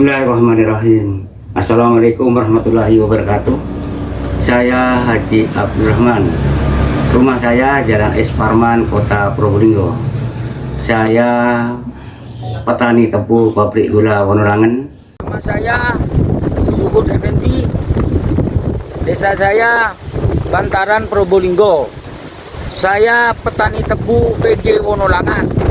Bismillahirrahmanirrahim. Assalamualaikum warahmatullahi wabarakatuh. Saya Haji Abdurrahman. Rumah saya Jalan Es Parman, Kota Probolinggo. Saya petani tebu pabrik gula Wonolangen. Nama saya Luhut Effendi. Desa saya Bantaran, Probolinggo. Saya petani tebu PG Wonolangen.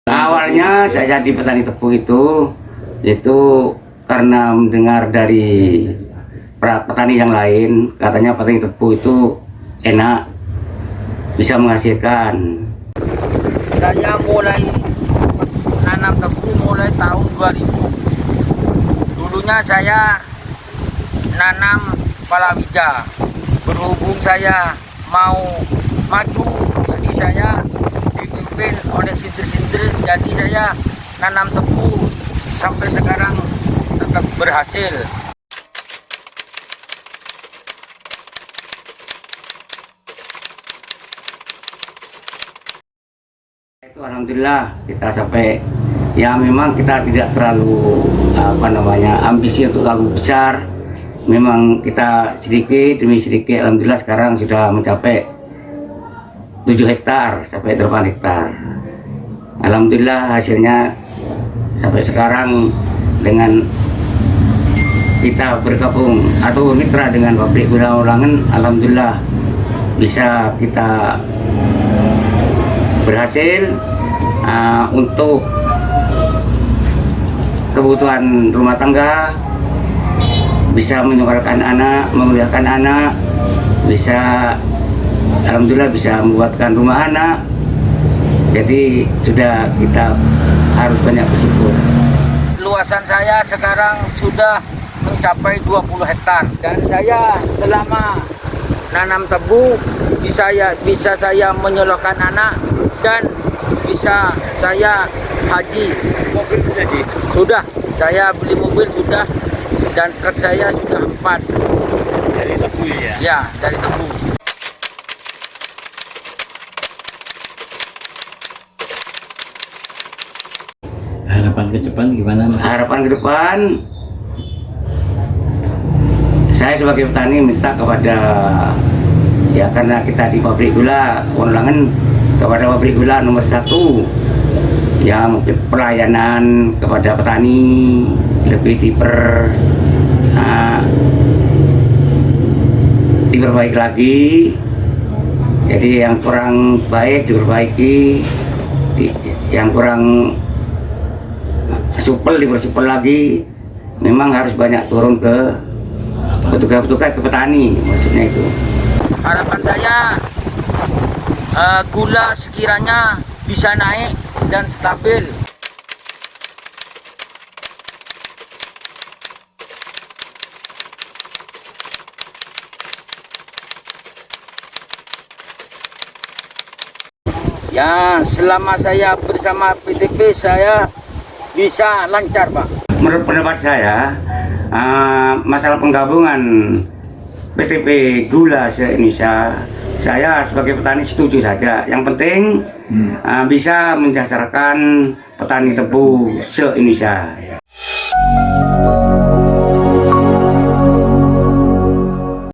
Awalnya saya jadi petani tebu itu karena mendengar dari petani yang lain, katanya petani tebu itu enak, bisa menghasilkan. Saya mulai nanam tebu mulai tahun 2000. Dulunya saya nanam palawija. Berhubung saya mau maju, jadi saya dipimpin oleh sindir-sindir, jadi saya nanam tebu sampai sekarang tetap berhasil. Itu alhamdulillah kita sampai, ya memang kita tidak terlalu ambisi untuk terlalu besar. Memang kita sedikit demi sedikit, alhamdulillah sekarang sudah mencapai 7 hektar sampai 8 hektar. Alhamdulillah hasilnya sampai sekarang dengan kita bergabung atau mitra dengan pabrik gula Wonolangen, alhamdulillah bisa kita berhasil untuk kebutuhan rumah tangga, bisa menyekolahkan anak, memuliakan anak, bisa alhamdulillah bisa membuatkan rumah anak. Jadi sudah, kita harus banyak bersyukur. Luasan saya sekarang sudah mencapai 20 hektar dan saya selama nanam tebu bisa saya menyekolahkan anak dan bisa saya haji. Mobil jadi Sudah, saya beli mobil sudah, dan truk saya sudah 4. dari tebu ya. Ya, dari tebu. Harapan ke depan gimana, Mas? Harapan ke depan, saya sebagai petani minta kepada, ya karena kita di pabrik gula Wonolangen, kepada pabrik gula nomor 1, ya mungkin pelayanan kepada petani lebih diperbaiki lagi. Jadi yang kurang baik diperbaiki, yang kurang supel dipersupel lagi. Memang harus banyak turun ke petugas-petugas, ke petani, maksudnya itu. Harapan saya gula sekiranya bisa naik dan stabil. Ya, selama saya bersama PTP saya bisa lancar, Pak. Menurut pendapat saya, masalah penggabungan PTP Gula se-Indonesia, saya sebagai petani setuju saja. Yang penting bisa mensejahterakan petani tebu se-Indonesia.